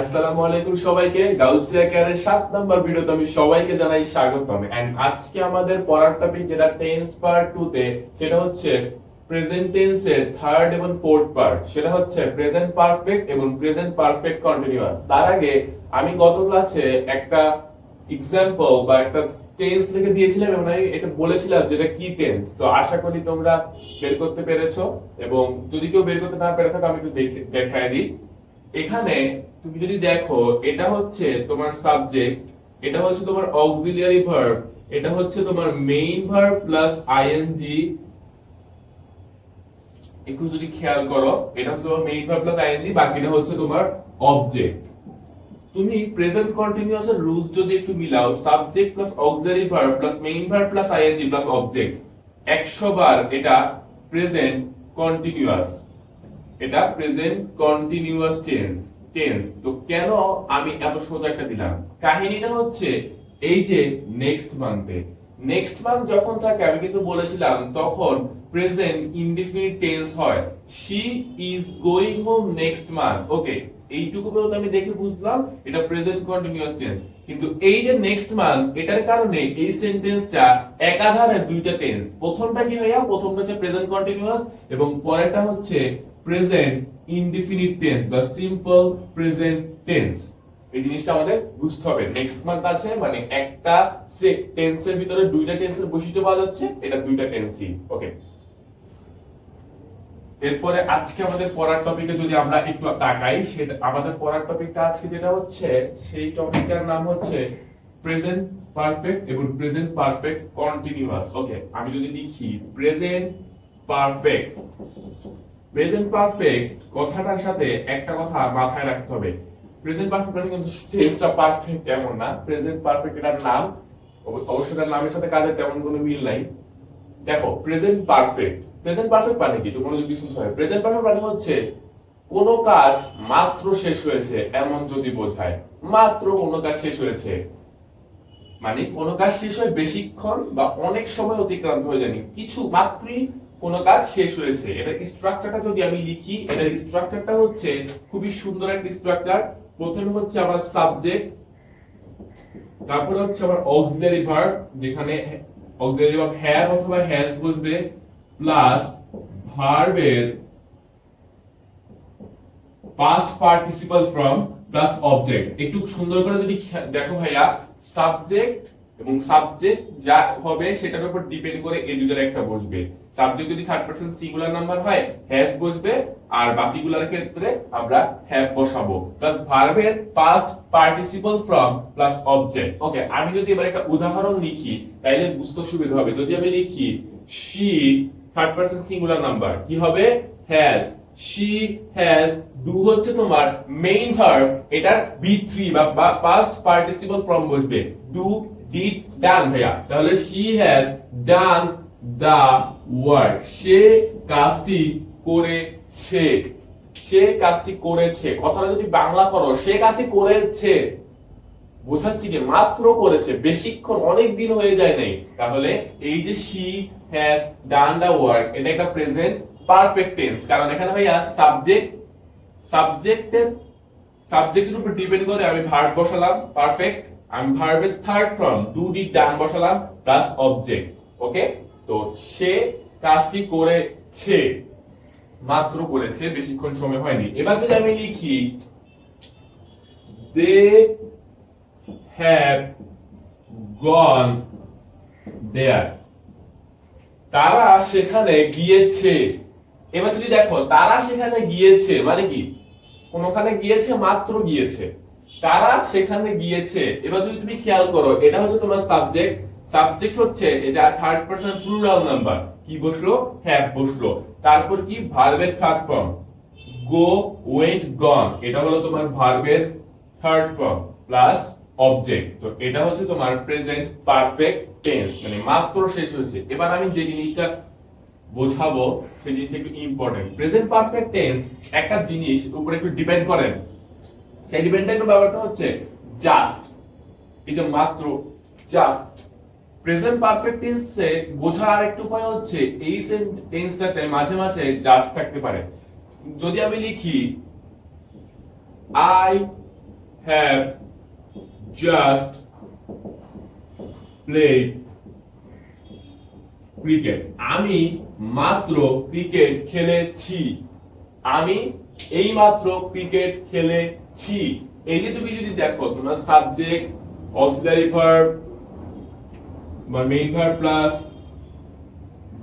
আসসালামু আলাইকুম সবাইকে, গাউসিয়া কেয়ারের 7 নাম্বার ভিডিওতে আমি সবাইকে জানাই স্বাগতম। এন্ড আজকে আমাদের পড়ার টপিক যেটা টেন্স পার্ট 2 তে, সেটা হচ্ছে প্রেজেন্ট টেন্সের থার্ড এবং ফোর্থ পার্ট। সেটা হচ্ছে প্রেজেন্ট পারফেক্ট এবং প্রেজেন্ট পারফেক্ট কন্টিনিউয়াস। তার আগে আমি গত ক্লাসে একটা এক্সাম্পল বা একটা টেন্স লিখে দিয়েছিলাম এবং আমি এটা বলেছিলাম যেটা কি টেন্স। তো আশা করি তোমরা বের করতে পেরেছো, এবং যদি কেউ বের করতে না পেরে থাকো আমি একটু দেখায় দিই। এখানে তুমি যদি দেখো, এটা হচ্ছে তোমার সাবজেক্ট, এটা হচ্ছে তোমার অক্সিলিয়ারি ভার্ব, এটা হচ্ছে তোমার মেইন ভার্ব প্লাস আইএনজি। একটু যদি খেয়াল করো, এটা হচ্ছে তোমার মেইন ভার্ব প্লাস আইএনজি, বাকিটা হচ্ছে তোমার অবজেক্ট। তুমি প্রেজেন্ট কন্টিনিউয়াস এর রুলস যদি একটু মিলাও, subject plus auxiliary verb plus main verb plus ING plus object, 100 বার এটা প্রেজেন্ট কন্টিনিউয়াস, এটা প্রেজেন্ট কন্টিনিউয়াস টেন্স। তো কেন আমি এত সোজা একটা দিলাম? কাহিনীটা হচ্ছে এই যে নেক্সট মান্থ যখন থাকে, আমি কিন্তু বলেছিলাম তখন প্রেজেন্ট ইনডিফিনিট টেন্স হয়। She is going home next month. Okay, এইটুকু পর্যন্ত আমি দেখে বুঝলাম এটা প্রেজেন্ট কন্টিনিউয়াস টেন্স। কিন্তু এই যে নেক্সট মান্থ, এটার কারণে এই সেন্টেন্সটা একাধারে দুইটা টেন্স। প্রথমটা কি ভাইয়া? প্রথমটা হচ্ছে প্রেজেন্ট কন্টিনিউয়াস এবং পরেরটা হচ্ছে প্রেজেন্ট ইনডিফিনিট টেন্স বা সিম্পল প্রেজেন্ট টেন্স। এই জিনিসটা আমাদের বুঝতে হবে। নেক্সট মান্থ আছে মানে একটা টেন্সের ভিতরে দুইটা টেন্সের বৈশিষ্ট্য পাওয়া যাচ্ছে, এটা দুইটা টেন্সই। ওকে, এরপরে আজকে আমাদের পড়ার টপিকে যদি আমরা একটু তাকাই, সেটা আমাদের পড়ার টপিকটা আজকে যেটা হচ্ছে, সেই টপিকটার নাম হচ্ছে প্রেজেন্ট পারফেক্ট এবং প্রেজেন্ট পারফেক্ট কন্টিনিউয়াস। ওকে, আমি যদি লিখি পারফেক্ট প্রেজেন্ট পারফেক্ট কথাটার সাথে একটা কথা মাথায় রাখতে হবে। প্রেজেন্ট পারফেক্ট মানে কিন্তু টেন্সটা পারফেক্ট এমন না। প্রেজেন্ট পারফেক্ট এটার নাম, অবশ্যই তার নামের সাথে কাজের তেমন কোনো মিল নাই। দেখো, প্রেজেন্ট পারফেক্ট মানে কি? তুমি মনোযোগ দিয়ে শুনতে হবে। প্রেজেন্ট পারফেক্ট মানে হচ্ছে কোন কাজ মাত্র শেষ হয়েছে এমন যদি বোঝায়। মাত্র কোন কাজ শেষ হয়েছে মানে কোন কাজ শেষ হয়ে বেশিক্ষণ বা অনেক সময় অতিক্রান্ত হয়ে যায়নি, কিছু মাত্রই কোন কাজ শেষ হয়েছে। এটার স্ট্রাকচারটা যদি আমি লিখি, এটার স্ট্রাকচারটা হচ্ছে খুবই সুন্দর একটা স্ট্রাকচার। প্রথমে হচ্ছে আমার সাবজেক্ট, তারপরে হচ্ছে আমার অক্সিলারি ভার্ব, যেখানে অক্সিলারি ভার্ব হ্যাভ অথবা হ্যাজ বসবে, প্লাস ভার্বের past participle form plus object. একটু সুন্দর করে যদি দেখো ভাইয়া, সাবজেক্ট এবং সাবজেক্ট যা হবে সেটার উপর ডিপেন্ড করে এই দুটোর একটা বসবে। সাবজেক্ট যদি থার্ড পারসন সিঙ্গুলার নাম্বার হয়, হ্যাজ বসবে, আর বাকিগুলোর ক্ষেত্রে আমরা হ্যাভ বসাবো, প্লাস ভার্বের past participle form plus object. Okay, আমি যদি এবার একটা উদাহরণ লিখি তাইলে বুঝতে সুবিধা হবে। যদি আমি লিখি she, third person singular number, কি হবে? হ্যাজ। she has, do হচ্ছে তোমার মেইন ভার্ব, এটার B3 বা পাস্ট পার্টিসিপল ফর্ম বসবে, do did done ভাইয়া। তাহলে she has done the work, সে কাজটি করেছে। সে কাজটি করেছে, কথাটা যদি বাংলা করো, সে কাজটি করেছে বোঝাচ্ছি কি? মাত্র করেছে, বেশিক্ষণ অনেক দিন হয়ে যায় নাই। তাহলে এই যে she has done the work, এটা একটা প্রেজেন্ট পারফেক্ট টেন্স। কারণ এখানে ভাইয়া সাবজেক্টের উপর ডিপেন্ড করে আমি ভার্ব বসালাম পারফেক্ট, আমি ভার্বের third form do did done বসালাম প্লাস অবজেক্ট। ওকে, তো সে কাজটি করেছে, মাত্র করেছে, বেশিক্ষণ সময় হয়নি। এবার যদি আমি লিখি দে হ্যাভ গন দেয়ার, তারা সেখানে গিয়েছে। এবার যদি দেখো, তারা সেখানে গিয়েছে মানে কি? কোনখানে গিয়েছে, মাত্র গিয়েছে, তারা সেখানে গিয়েছে। এবার যদি তুমি খেয়াল করো, এটা হচ্ছে তোমার সাবজেক্ট হচ্ছে এটা থার্ড পারসন প্লুরাল নাম্বার, কি বসলো? হ্যাভ বসলো। তারপর কি? ভার্বের থার্ড ফর্ম, গো, ওয়েন্ট, গন, এটা হলো তোমার ভার্বের থার্ড ফর্ম প্লাস অবজেক্ট। তো এটা হচ্ছে তোমার প্রেজেন্ট পারফেক্ট টেন্স, মানে মাত্র শেষ হয়েছে। এবার আমি যে জিনিসটা বোঝাবো সেই জিনিসটা একটু ইম্পর্টেন্ট। প্রেজেন্ট পারফেক্ট টেন্স একটা জিনিস উপরে একটু ডিপেন্ড করেন। সেই ডিপেন্ডেন্ট ব্যাপারটা হচ্ছে জাস্ট, এই যে মাত্র, জাস্ট। প্রেজেন্ট পারফেক্ট টেন্সে বোঝার আরেকটা উপায় হচ্ছে এই টেন্সটাতে মাঝে মাঝে জাস্ট থাকতে পারে। যদি আমি লিখি I have just played cricket. আমি মাত্র ক্রিকেট খেলেছি। আমি এই মাত্র ক্রিকেট খেলেছি। এই যে তুমি যদি দেখো তোমার সাবজেক্ট অক্সিলারি ভার্ব বা মেইন ভার্ব প্লাস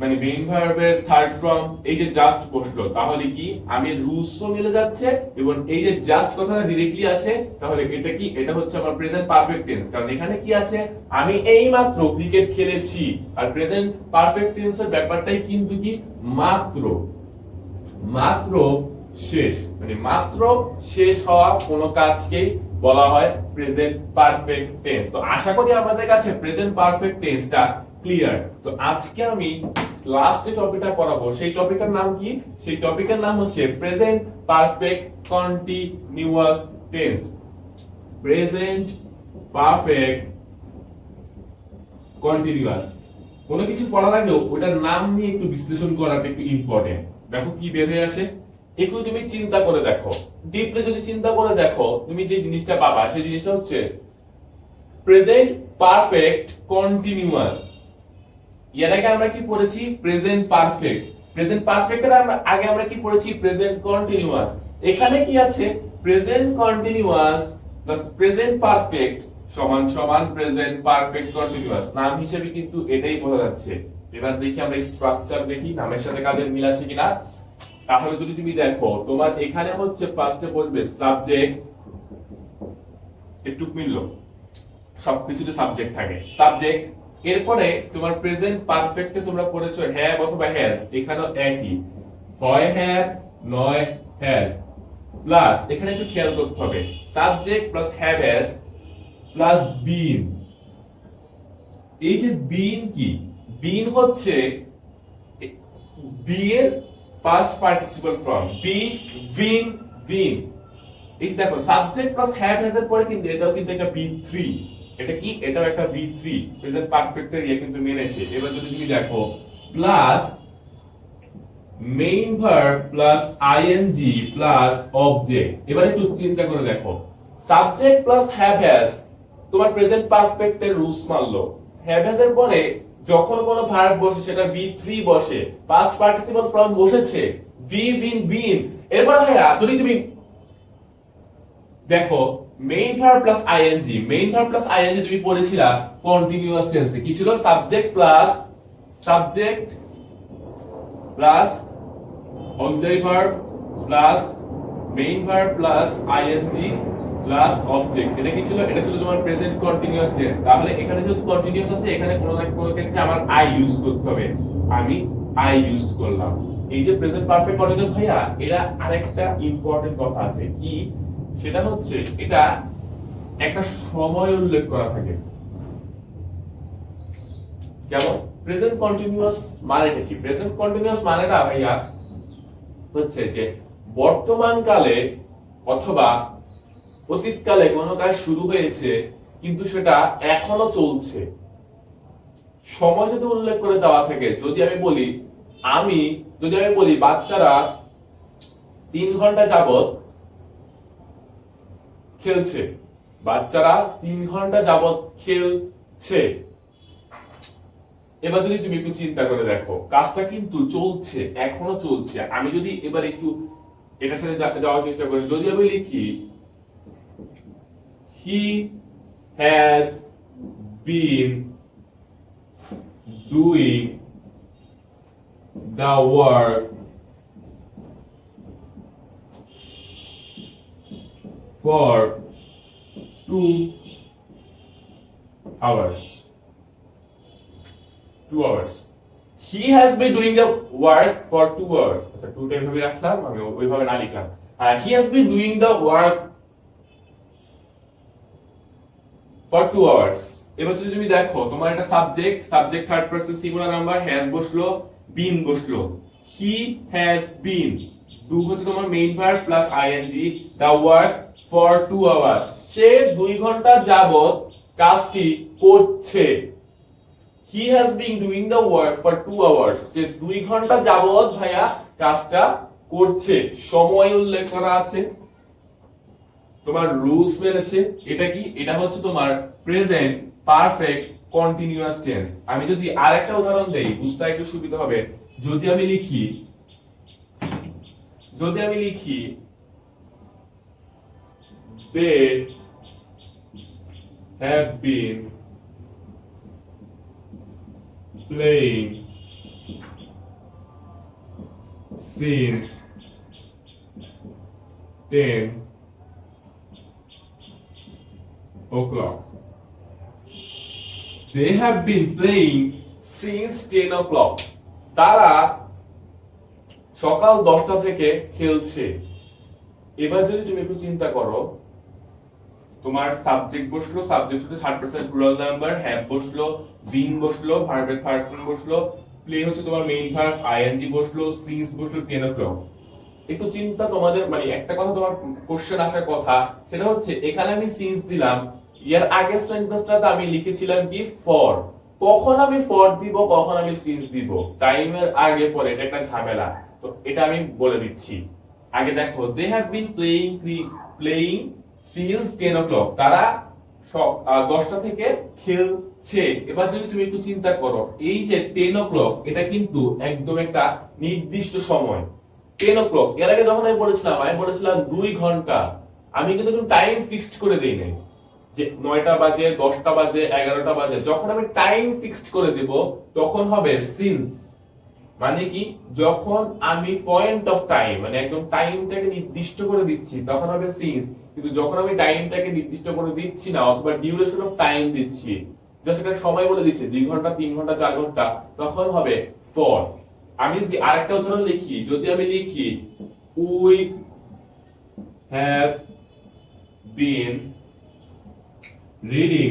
মানে মেইন ভার্বের থার্ড ফর্ম এই যে জাস্ট বসলো, তাহলে কি আমি রুলসও মিলে যাচ্ছে এবং এই যে জাস্ট কথাটা ডাইরেক্টলি আছে, তাহলে এটা কি এটা হচ্ছে আমার প্রেজেন্ট পারফেক্ট টেন্স। কারণ এখানে কি আছে, আমি এই মাত্র ক্রিকেট খেলেছি। আর প্রেজেন্ট পারফেক্ট টেন্সের ব্যাপারটাই কিন্তু কি মাত্র মাত্র শেষ, মানে মাত্র শেষ হওয়া কোনো কাজকেই বলা হয় প্রেজেন্ট পারফেক্ট টেন্স। তো আশা করি আমাদের কাছে প্রেজেন্ট পারফেক্ট টেন্সটা ক্লিয়ার। তো আজকে আমি লাস্টে টপিকটা পড়াবো, সেই টপিকের নাম কি? সেই টপিকের নাম হচ্ছে present perfect continuous tense. Present perfect continuous. কোনো কিছু পড়ার আগেও ওটার নাম নিয়ে একটু বিশ্লেষণ করাটা একটু ইম্পর্টেন্ট। দেখো কি বের হয়ে আসে, একটু তুমি চিন্তা করে দেখো, ডিপলি যদি চিন্তা করে দেখো, তুমি যে জিনিসটা পাবা সেই জিনিসটা হচ্ছে প্রেজেন্ট পারফেক্ট কন্টিনিউয়াস। এর আগে আমরা কি পড়েছি? Present perfect. প্রেজেন্ট পারফেক্টের আগে আমরা কি পড়েছি? Present continuous. এখানে কি আছে? Present continuous plus present perfect সমান সমান প্রেজেন্ট পারফেক্ট কন্টিনিউয়াস। নাম হিসেবে কিন্তু এটাই বোঝা যাচ্ছে। এবার দেখি আমরা স্ট্রাকচার দেখি নামের সাথে কাজের মিল আছে কিনা। তাহলে যদি তুমি দেখো তোমার এখানে হচ্ছে ফার্স্টে বসবে সাবজেক্ট, একটু মিললো, সবকিছুতে সাবজেক্ট থাকে, সাবজেক্ট। এরপরে তোমার প্রেজেন্ট পারফেক্টে তোমরা পড়েছো হ্যাভ অথবা হ্যাজ, এখানেও একই, হয় হ্যাভ নয় হ্যাজ। প্লাস এখানে একটু খেয়াল করতে হবে, subject plus have has plus been. এই যে বিন কি? বিন হচ্ছে বি এর past participle form, be been been. এই দেখো সাবজেক্ট প্লাস হ্যাভ হ্যাজ এর পরে কিন্তু এটাও কিন্তু একটা বি3। এটা কি? এটাও একটা বি3, প্রেজেন্ট পারফেক্টের ইয়ে কিন্তু মেনেছে। এবার যদি তুমি দেখো plus main verb plus ING plus object. এবার একটু চিন্তা করে দেখো, সাবজেক্ট প্লাস হ্যাভ হ্যাজ তোমার প্রেজেন্ট পারফেক্টের রুলস মানলো। হ্যাভ হ্যাজ এর পরে যখন কোনো ভার্ব বসে সেটা বি3 বসে, পাস্ট পার্টিসিপল ফর্ম বসেছে বি বিন বিন। এরপর ভাইয়া যদি তুমি দেখো main verb plus ING, main verb plus ING তুমি পড়েছিলা কন্টিনিউয়াস টেন্সে কি ছিল? Subject plus auxiliary verb plus main verb plus ING plus object. এটা কি ছিল? এটা ছিল তোমার প্রেজেন্ট কন্টিনিউয়াস টেন্স। তাহলে এখানে যেহেতু কন্টিনিউয়াস আছে, এখানে কোনো না কোনো ক্ষেত্রে আমার আই ইউজ করতে হবে। আমি আই ইউজ করলাম। এই যে প্রেজেন্ট পারফেক্ট কন্টিনিউয়াস ভাইয়া, এটা আরেকটা ইম্পর্টেন্ট কথা আছে কি, সেটা হচ্ছে এটা একটা সময় উল্লেখ করা থাকে। যেমন প্রেজেন্ট কন্টিনিউয়াস মানেটা কি? প্রেজেন্ট কন্টিনিউয়াস মানেটা ভাইয়া হচ্ছে যে বর্তমান কালে অথবা অতীতকালে কোনো কাজ শুরু হয়েছে কিন্তু সেটা এখনো চলছে। সময় যদি উল্লেখ করে দেওয়া থাকে, যদি আমি বলি বাচ্চারা 3 ঘন্টা যাবত খেলছে, বাচ্চারা 3 ঘন্টা যাবত খেলছে। এবার যদি তুমি একটু চিন্তা করে দেখো, কাজটা কিন্তু চলছে, এখনো চলছে। আমি যদি এবার একটু এটার সাথে যাওয়ার চেষ্টা করি, যদি আমি লিখি he has been doing the work for 2 hours. 2 hours. He has been doing the work for 2 hours. আচ্ছা, 2 টা এভাবে রাখলাম, আমি ওইভাবে না লিখলাম। He has been doing the work for 2 hours. এবার যদি তুমি দেখো তোমার এটা subject third person singular number, has বসলো, বিন বসলো। হি হ্যাজ বিন, ডু হচ্ছে তোমার main verb plus ING, the work for 2 hours, সে 2 ঘন্টা যাবত কাজটি করছে। He has been doing the work for 2 hours, সে 2 ঘন্টা যাবত ভাইয়া কাজটা করছে। সময় উল্লেখ করা আছে। তোমার রুলস মেনেছে। এটা কি? এটা হচ্ছে তোমার প্রেজেন্ট পারফেক্ট কন্টিনিউয়াস টেন্স। আমি যদি আরেকটা উদাহরণ দেই বুঝতে একটু সুবিধা হবে। যদি আমি লিখি they have been playing since 10 o'clock. They have been playing since 10 o'clock. তারা সকাল 10টা থেকে খেলছে। এবার যদি তুমি একটু চিন্তা করো, তোমার সাবজেক্ট বসলো, সাবজেক্ট হচ্ছে third person plural number, have বসলো, বিন বসলো, ভার্বের থার্ড ফর্ম বসলো, প্লে হচ্ছে তোমার মেইন ভার্ব, আইএনজি বসলো, সিন্স বসলো 10 o'clock। একটু চিন্তা তোমাদের মানে একটা কথা তোমার কোশ্চেন আসার কথা, সেটা হচ্ছে এখানে আমি সিন্স দিলাম, এর আগের সেন্টেন্সটাতে আমি লিখেছিলাম কি ফর। কখন আমি ফর দিব, কখন আমি সিন্স দিব, টাইমের আগে পরে, এটা একটা ঝামেলা। তো এটা আমি বলে দিচ্ছি। আগে দেখো, they have been playing since 10 o'clock। তারা 10টা থেকে খেলছে। এবার যদি তুমি একটু চিন্তা করো, এই যে 10 o'clock এটা কিন্তু একদম একটা নির্দিষ্ট সময়। 10 o'clock এর আগে যখন আমি বলেছিলাম 2 ঘন্টা। আমি কিন্তু কোনো টাইম ফিক্সড করে দেই নাই যে 9টা বাজে, 10টা বাজে, 11টা বাজে। যখন আমি টাইম ফিক্সড করে দেব তখন হবে সিন্স। মানে কি? যখন আমি পয়েন্ট অফ টাইম মানে একদম টাইমটাকে নির্দিষ্ট করে দিচ্ছি তখন হবে সিন্স। কিন্তু যখন আমি টাইমটাকে নির্দিষ্ট করে দিচ্ছি না অথবা ডিউরেশন অফ টাইম দিচ্ছি, জাস্ট একটা সময় বলে দিচ্ছি 2 ঘন্টা, 3 ঘন্টা, 4 ঘন্টা, তখন হবে ফর। আমি যদি আরেকটা উদাহরণ লিখি, যদি আমি লিখি we have been reading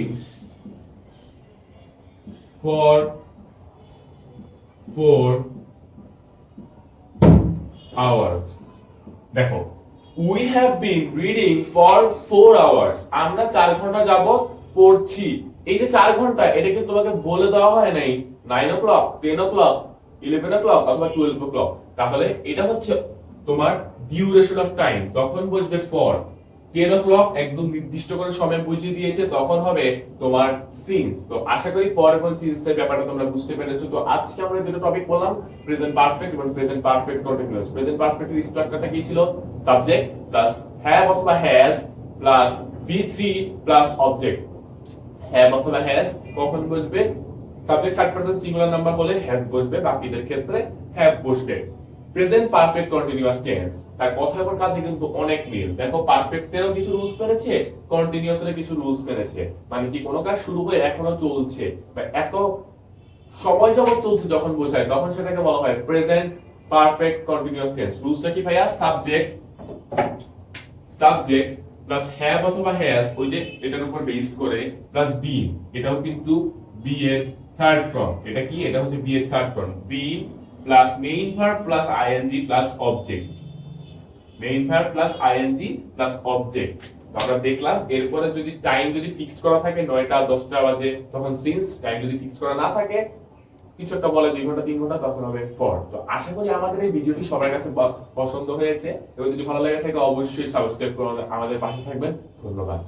for 4 hours। দেখো, we have been reading for 4 hours। আমরা 4 ঘন্টা যাবত পড়ছি। এই যে 4 ঘন্টা, এটা কিন্তু তোমাকে বলে দেওয়া হয় নাই 9 o'clock, 10 o'clock, 11 o'clock অথবা 12 o'clock। তাহলে এটা হচ্ছে তোমার ডিউরেশন অফ টাইম, তখন বসবে ফর। 10 o'clock একদম নির্দিষ্ট করে সময় বুঝিয়ে দিয়েছে, তখন হবে তোমার সিন্স। তো আশা করি ফর এবং সিন্স এর ব্যাপারটা তোমরা বুঝতে পেরেছো। তো আজকে আমরা দুটো টপিক বললাম, প্রেজেন্ট পারফেক্ট এবং present perfect continuous. Present perfect এর স্ট্রাকচারটা কি ছিল? সাবজেক্ট প্লাস হ্যাভ অথবা has plus V3 plus object. Have অথবা হ্যাজ কখন বসবে? Subject third person singular number হলে হ্যাজ বসবে, বাকিদের ক্ষেত্রে হ্যাভ বসবে। প্রেজেন্ট পারফেক্ট কন্টিনিউয়াস টেন্স, তার কথার উপর কাজে কিন্তু অনেক মিল। দেখো, পারফেক্টেরও কিছু রুলস মেনেছে, কন্টিনিউয়াসেরও কিছু রুলস মেনেছে। মানে কি, কোনো কাজ শুরু হয়ে এখনো চলছে বা এত সময় যাবত চলছে যখন বোঝায়, তখন সেটাকে বলা হয় প্রেজেন্ট পারফেক্ট কন্টিনিউয়াস টেন্স। রুলসটা কি ভাইয়া? সাবজেক্ট প্লাস হ্যাভ অথবা হ্যাজ, ওই যে এটার উপর বেস করে, প্লাস বি, এটাও কিন্তু বি এর থার্ড ফর্ম। এটা কি? এটা হচ্ছে বি এর third form. Be plus main verb plus ING plus object. Main verb plus ING plus object. আমরা দেখলাম এরপরে যদি টাইম যদি ফিক্সড করা থাকে 9টা 10টা বাজে, তখন সিন্স। টাইম যদি ফিক্সড করা না থাকে, কিছু একটা বলে 2 ঘন্টা 3 ঘন্টা, তখন হবে ফর। তো আশা করি আমাদের এই ভিডিওটি সবার কাছে পছন্দ হয়েছে এবং যদি ভালো লাগে থাকে অবশ্যই সাবস্ক্রাইব করে আমাদের পাশে থাকবেন। ধন্যবাদ।